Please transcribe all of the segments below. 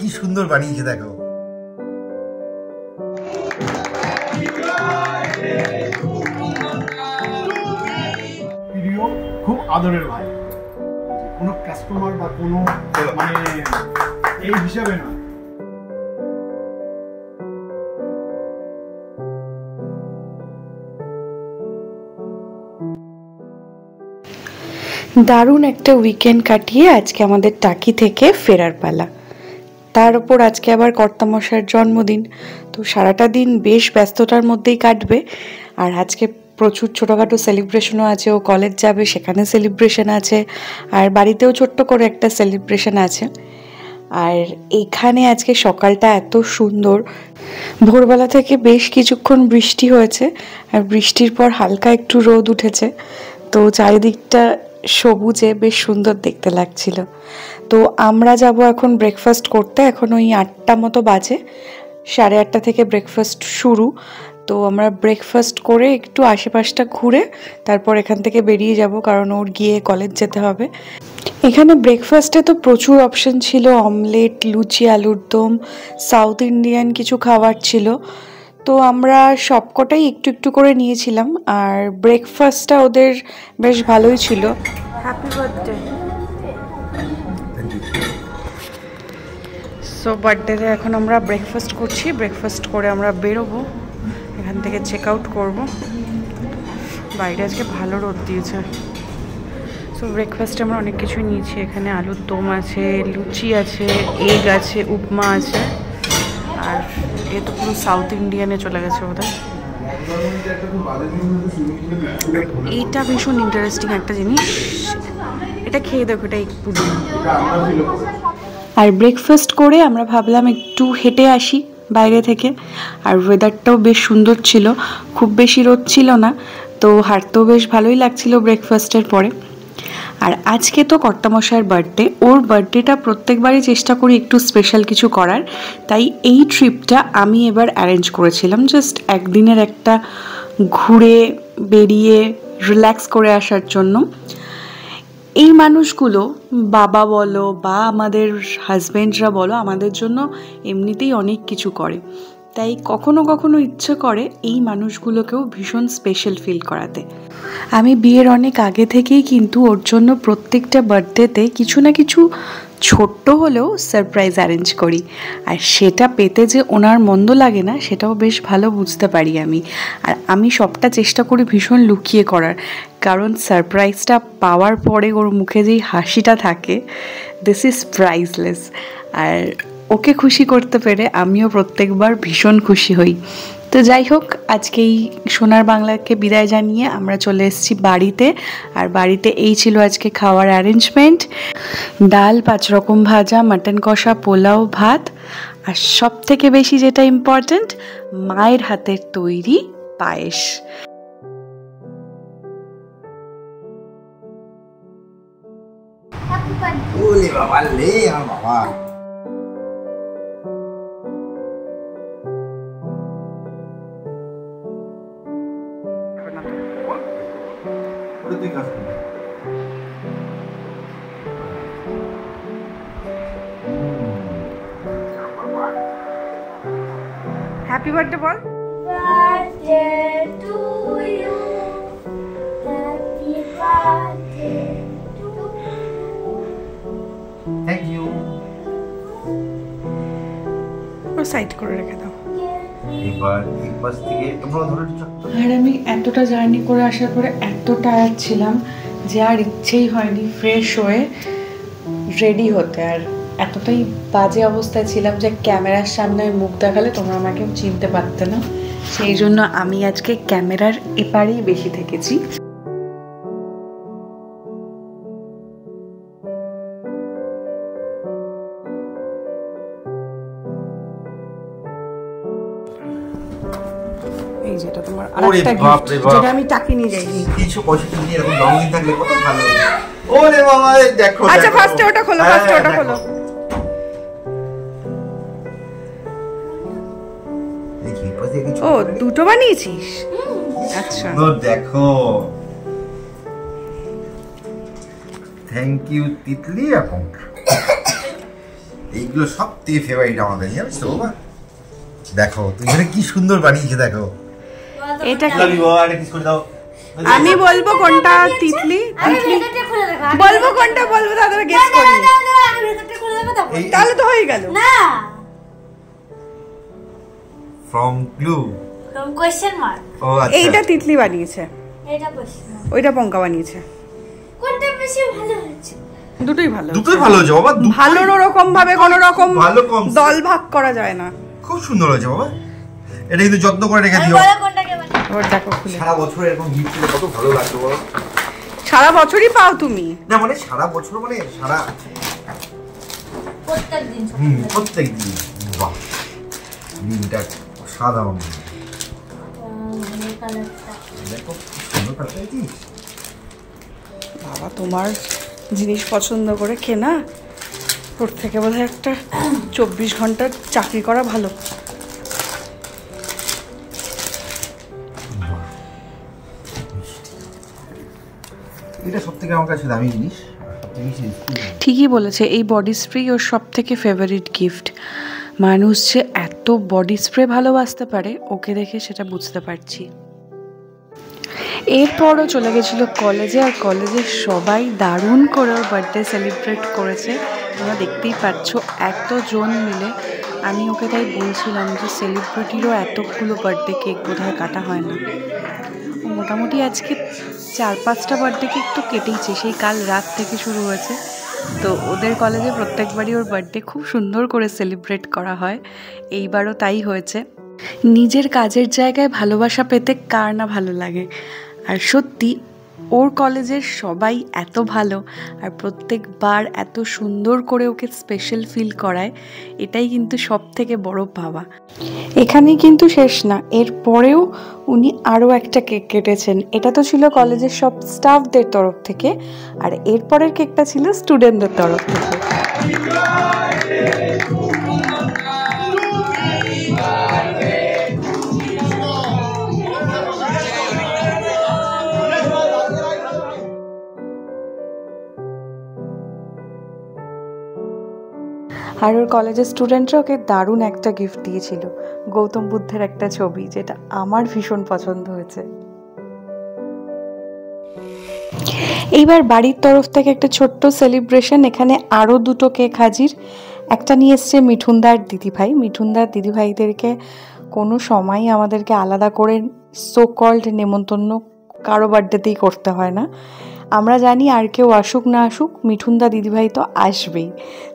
কি সুন্দর বানিয়েছে দেখো। প্রিয়, খুব আদরের ভাই, কোনো কাস্টমার বা কোনো মানে এই হিসাবে না। দারুণ একটা উইকেন্ড কাটিয়ে আজকে আমাদের টাকি থেকে ফেরার পালা। তার উপর আজকে আবার কর্তামশাইয়ের জন্মদিন, তো সারাটা দিন বেশ ব্যস্ততার মধ্যেই কাটবে। আর আজকে প্রচুর ছোটোখাটো সেলিব্রেশনও আছে, ও কলেজ যাবে সেখানে সেলিব্রেশন আছে, আর বাড়িতেও ছোট্ট করে একটা সেলিব্রেশন আছে। আর এখানে আজকে সকালটা এত সুন্দর, ভোরবেলা থেকে বেশ কিছুক্ষণ বৃষ্টি হয়েছে, আর বৃষ্টির পর হালকা একটু রোদ উঠেছে, তো চারিদিকটা সবুজে বেশ সুন্দর দেখতে লাগছিল। তো আমরা যাব এখন ব্রেকফাস্ট করতে, এখন ওই 8টা মতো বাজে, 8:30 থেকে ব্রেকফাস্ট শুরু। তো আমরা ব্রেকফাস্ট করে একটু আশেপাশটা ঘুরে তারপর এখান থেকে বেরিয়ে যাব, কারণ ওর গিয়ে কলেজ যেতে হবে। এখানে ব্রেকফাস্টে তো প্রচুর অপশন ছিল, অমলেট, লুচি, আলুর দম, সাউথ ইন্ডিয়ান কিছু খাবার ছিল। তো আমরা সবকটাই একটু একটু করে নিয়েছিলাম, আর ব্রেকফাস্টটা ওদের বেশ ভালোই ছিল। Happy birthday. সো বার্থডেতে এখন আমরা ব্রেকফাস্ট করছি, ব্রেকফাস্ট করে আমরা বেরোবো, এখান থেকে চেক আউট করবো। বাইরে আজকে ভালো রোদ দিয়েছে। সো ব্রেকফাস্টে আমরা অনেক কিছুই নিয়েছি, এখানে আলুর দম আছে, লুচি আছে, এগ আছে, উপমা আছে, আর এ তো পুরো সাউথ ইন্ডিয়ানে চলে গেছে বোধহয়। এইটা ভীষণ ইন্টারেস্টিং একটা জিনিস, এটা খেয়ে দেখো, এটা এক পুরো। আর ব্রেকফাস্ট করে আমরা ভাবলাম একটু হেঁটে আসি বাইরে থেকে, আর ওয়েদারটাও বেশ সুন্দর ছিল, খুব বেশি রোদ ছিল না, তো হাঁটতেও বেশ ভালোই লাগছিল ব্রেকফাস্টের পরে। আর আজকে তো কর্তামশাইয়ের বার্থডে, ওর বার্থডেটা প্রত্যেকবারই চেষ্টা করি একটু স্পেশাল কিছু করার, তাই এই ট্রিপটা আমি এবার অ্যারেঞ্জ করেছিলাম, জাস্ট একদিনের একটা ঘুরে বেরিয়ে রিল্যাক্স করে আসার জন্য। এই মানুষগুলো, বাবা বলো বা আমাদের হাজব্যান্ডরা বলো, আমাদের জন্য এমনিতেই অনেক কিছু করে, তাই কখনো কখনো ইচ্ছে করে এই মানুষগুলোকেও ভীষণ স্পেশাল ফিল করাতে। আমি বিয়ের অনেক আগে থেকেই কিন্তু ওর জন্য প্রত্যেকটা বার্থডেতে কিছু না কিছু ছোট্ট হলেও সারপ্রাইজ অ্যারেঞ্জ করি, আর সেটা পেতে যে ওনার মন্দ লাগে না সেটাও বেশ ভালো বুঝতে পারি আমি। আর আমি সবটা চেষ্টা করি ভীষণ লুকিয়ে করার, কারণ সারপ্রাইজটা পাওয়ার পরে ওর মুখে যেই হাসিটা থাকে, দিস ইজ প্রাইজলেস। আর ওকে খুশি করতে পেরে আমিও প্রত্যেকবার ভীষণ খুশি হই। তো যাই হোক, আজকে এই সোনার বাংলাকে বিদায় জানিয়ে আমরা চলে এসেছি বাড়িতে, আর বাড়িতে এই ছিল আজকে খাওয়ার অ্যারেঞ্জমেন্ট: ডাল, 5 রকম ভাজা, মাটন কষা, পোলাও, ভাত, আর সব থেকে বেশি যেটা ইম্পর্ট্যান্ট, মায়ের হাতের তৈরি পায়েস। ওলে বাবা লে, আমার বাবা। হ্যাপি বার্থডে বল। Birthday to you. Happy birthday to you. Thank you. ও সাইড করে রেখে দাও। এবার এই পাশ থেকে তোমরা ধরে। আর আমি এতটা জার্নি করে আসার পরে এত টায়ার্ড ছিলাম যে আর ইচ্ছেই হয়নি ফ্রেশ হয়ে রেডি হতে, আর এতটাই বাজে অবস্থায় ছিলাম যে ক্যামেরার সামনে মুখ দেখালে তোমরা আমাকে চিনতে পারতে না, সেই জন্য আমি আজকে ক্যামেরার এপারেই বেশি থেকেছি। এই যেটা তোমার আরেকটা গিফট, যেটা আমি টাকি নিয়ে যাইনি। কিছু পয়সা নিয়ে এরকম রঙিন থাকলে কত ভালো। ওরে বাবা দেখো। আচ্ছা ফার্স্টে ওটা খোলো, ফার্স্টে ওটা খোলো। দেখি পাশে কিছু। ও দুটো বানিয়েছিস? আচ্ছা দেখো। Thank you Titli. এখন এইগুলো সব থেকে ফেভারিট আমার কাছে, জানিস তো বাবা। দেখো তুমি এখানে কি সুন্দর বানিয়েছে, দেখো। এটা কি? লাভ ইউ বাবা, এটা কিস করে দাও। আমি বলবো কোনটা তিতলি, আগে ভেতরটা খুলে দেখো। বলবো কোনটা বলবো, তারপরে গেস করি। আগে ভেতরটা খুলে দেখো তারপর। তাহলে তো হয়ে গেল। না, from clue. from question mark। ও আচ্ছা, এইটা তিতলি বানিয়েছে, এটা question mark। ওইটা পঙ্কা বানিয়েছে। কোনটা বেশি ভালো হচ্ছে? দুটোই ভালো, দুটোই ভালো হয়েছে বাবা। ভালোর ওরকম ভাবে কোন রকম ভালো কম, দল ভাগ করা যায় না। খুব সুন্দর হয়েছে বাবা। এটা কিন্তু যত্ন করে রেখে আমি দিও। বলো কোনটাকে বানিয়েছি। ওর দেখো খুলে, সারা বছর এরকম গিফট পেলে কত ভালো লাগতো বলো। সারা বছরই পাও তুমি। না মানে সারা বছর মানে সারা প্রত্যেকদিন প্রত্যেক দিন। বাহ, দিনটা সাধারণ। এই কালারটা দেখো কি সুন্দর কালার দিয়েছিস। বাবা তোমার জিনিস পছন্দ করে কেনা, ওর থেকে বোধহয় একটা 24 ঘন্টার চাকরি করা ভালো। এটা সবথেকে আমার কাছে দামি জিনিস, সবথেকে বেশি ঠিকই বলেছে, এই বডি স্প্রে ওর সব থেকে ফেভারিট গিফট। মানুষ যে এত বডি স্প্রে ভালোবাসতে পারে ওকে দেখে সেটা বুঝতে পারছি। এরপরও চলে গেছিলো কলেজে, আর কলেজের সবাই দারুণ করে ওর বার্থডে সেলিব্রেট করেছে। তোমরা দেখতেই পাচ্ছ এতজন মিলে। আমি ওকে তাই বলছিলাম যে সেলিব্রিটিরও এতগুলো বার্থডে কেক বোধহয় কাটা হয় না। মোটামুটি আজকে 4-5টা বার্থডে কেক তো কেটেইছে, সেই কাল রাত থেকে শুরু হয়েছে। তো ওদের কলেজে প্রত্যেকবারই ওর বার্থডে খুব সুন্দর করে সেলিব্রেট করা হয়, এইবারও তাই হয়েছে। নিজের কাজের জায়গায় ভালোবাসা পেতে কার না ভালো লাগে। আর সত্যি ওর কলেজের সবাই এত ভালো, আর প্রত্যেকবার এত সুন্দর করে ওকে স্পেশাল ফিল করায়, এটাই কিন্তু সব থেকে বড় পাওয়া। এখানেই কিন্তু শেষ না, এরপরেও উনি আরও একটা কেক কেটেছেন। এটা তো ছিল কলেজের সব স্টাফদের তরফ থেকে, আর এরপরের কেকটা ছিল স্টুডেন্টদের তরফ থেকে। আর ওর কলেজের স্টুডেন্টরা ওকে দারুণ একটা গিফট দিয়েছিল, গৌতম বুদ্ধের একটা ছবি, যেটা আমার ভীষণ পছন্দ হয়েছে। এইবার বাড়ির তরফ থেকে একটা ছোট্ট সেলিব্রেশন। এখানে আরও 2টো কেক হাজির। একটা নিয়ে এসছে মিঠুনদার দিদিভাই। মিঠুনদার দিদিভাইদেরকে কোনো সময় আমাদেরকে আলাদা করে সো কল্ড নেমন্তন্ন কারো বার্থডেতেই করতে হয় না। আমরা জানি আর কেউ আসুক না আসুক, মিঠুনদা দিদিভাই তো আসবেই।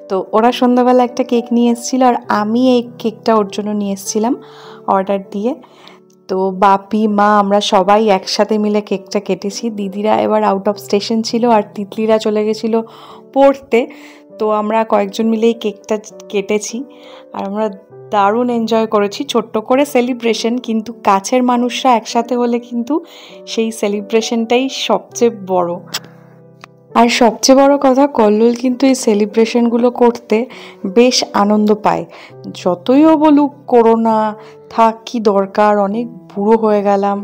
তো ওরা সন্ধ্যাবেলা একটা কেক নিয়ে এসেছিলো, আর আমি এই কেকটা ওর জন্য নিয়ে এসেছিলাম অর্ডার দিয়ে। তো বাপি মা আমরা সবাই একসাথে মিলে কেকটা কেটেছি। দিদিরা এবার আউট অফ স্টেশন ছিল, আর তিতলিরা চলে গেছিলো পড়তে। তো আমরা কয়েকজন মিলে এই কেকটা কেটেছি, আর আমরা দারুণ এনজয় করেছি। ছোট্ট করে সেলিব্রেশন, কিন্তু কাছের মানুষরা একসাথে হলে কিন্তু সেই সেলিব্রেশনটাই সবচেয়ে বড়। আর সবচেয়ে বড় কথা, কল্লোল কিন্তু এই সেলিব্রেশনগুলো করতে বেশ আনন্দ পায়। যতই ও বলুক করোনা থাক, কি দরকার, অনেক বুড়ো হয়ে গেলাম,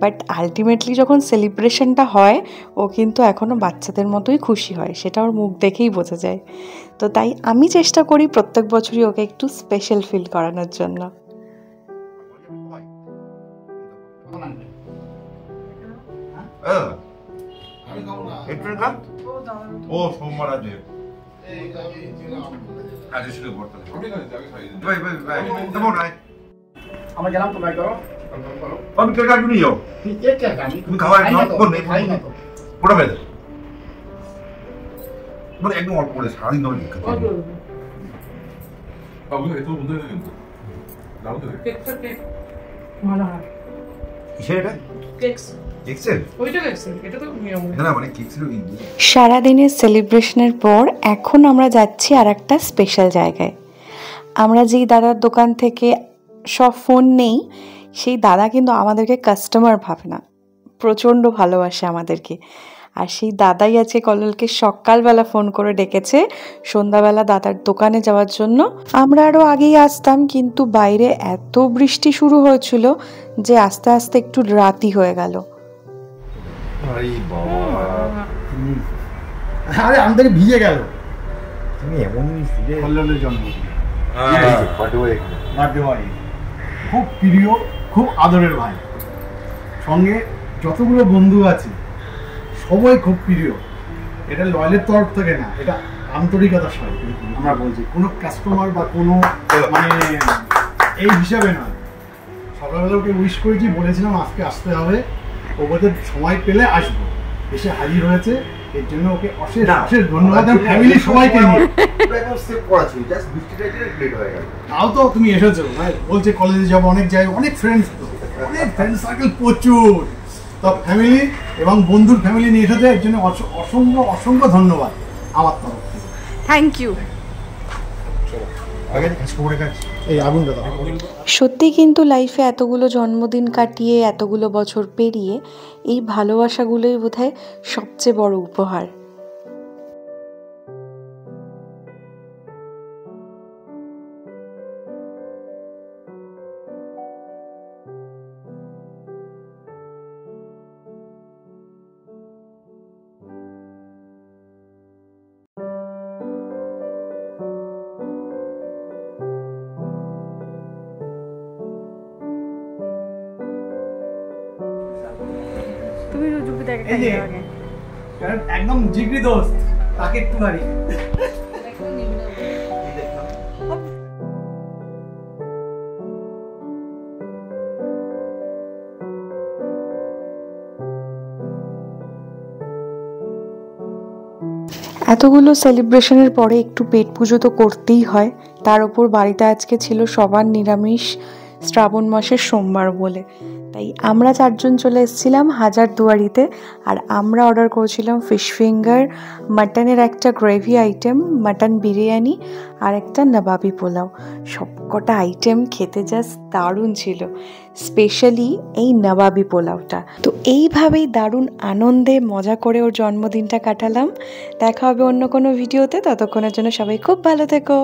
বাট আলটিমেটলি যখন সেলিব্রেশনটা হয় ও কিন্তু এখনও বাচ্চাদের মতোই খুশি হয়, সেটা ওর মুখ দেখেই বোঝা যায়। তো তাই আমি চেষ্টা করি প্রত্যেক বছরই ওকে একটু স্পেশাল ফিল করানোর জন্য। ও সোমবার আছে। আমরা গেলাম তো ভাই, করো আমি কেক কাটবি নিও, তুমি খাবার খাই না তো। পুরো বেদ মানে একদম অল্প করে সারাদিন ধরে কেক খাচ্ছি। কিসের এটা? কেকসের? না মানে কেকসের সারাদিনের সেলিব্রেশনের পর এখন আমরা যাচ্ছি আর একটা স্পেশাল জায়গায়। আমরা যেই দাদার দোকান থেকে সব ফোন নেই, সেই দাদা কিন্তু আমাদেরকে কাস্টমার ভাবে না, প্রচণ্ড ভালোবাসে আমাদেরকে। আর সেই দাদাই আছে কল্লোলকে সকালবেলা ফোন করে ডেকেছে সন্ধ্যাবেলা দাদার দোকানে যাওয়ার জন্য। আমরা আরও আগেই আসতাম, কিন্তু বাইরে এত বৃষ্টি শুরু হয়েছিল যে আস্তে আস্তে একটু রাতই হয়ে গেল। আরে আমাদের ভিজে গেল, তুমি এমন জিনিস দিলে কল্যাণের জন্মদিন, বার্থডে বার্থডে বয়, খুব প্রিয়, খুব আদরের ভাই। সঙ্গে যতগুলো বন্ধু আছে সবাই খুব প্রিয়। এটা লয়ালের তরফ থেকে না, এটা আন্তরিকতার সাথে আমরা বলছি, কোনো কাস্টমার বা কোনো মানে এই হিসাবে নয়। সকালবেলা ওকে উইশ করেছি, বলেছিলাম আজকে আসতে হবে, ও ওদের সময় পেলে আসবো, এসে হাজির হয়েছে। এর জন্য ওকে অশেষ অশেষ ধন্যবাদ। ফ্যামিলি সবাইকে নিয়ে তাও তো তুমি এসেছো ভাই, বলছে কলেজে যাবো, অনেক জায়গায় অনেক ফ্রেন্ডস, অনেক ফ্রেন্ড সার্কেল প্রচুর। তো ফ্যামিলি এবং বন্ধুর ফ্যামিলি নিয়ে এসেছে, এর জন্য অসংখ্য অসংখ্য ধন্যবাদ আমার তরফ থেকে। Thank you. এই আগুনটা দাও। সত্যি কিন্তু লাইফে এতগুলো জন্মদিন কাটিয়ে এতগুলো বছর পেরিয়ে এই ভালোবাসাগুলোই বোধহয় সবচেয়ে বড় উপহার। তুমি রুজুবিদাকে এই যে, একদম জিগরি দোস্ত, তাকে একটু বাড়ি এতগুলো সেলিব্রেশনের পরে একটু পেট পুজো তো করতেই হয়। তার উপর বাড়িতে আজকে ছিল সবার নিরামিষ, শ্রাবণ মাসের সোমবার বলে, তাই আমরা 4 জন চলে এসেছিলাম হাজারদুয়ারিতে। আর আমরা অর্ডার করেছিলাম ফিশ ফিঙ্গার, মাটনের একটা গ্রেভি আইটেম, মাটন বিরিয়ানি আর একটা নবাবি পোলাও। সবকটা আইটেম খেতে জাস্ট দারুণ ছিল, স্পেশালি এই নবাবি পোলাওটা। তো এইভাবেই দারুণ আনন্দে মজা করে ওর জন্মদিনটা কাটালাম। দেখা হবে অন্য কোনো ভিডিওতে, ততক্ষণের জন্য সবাই খুব ভালো থেকো।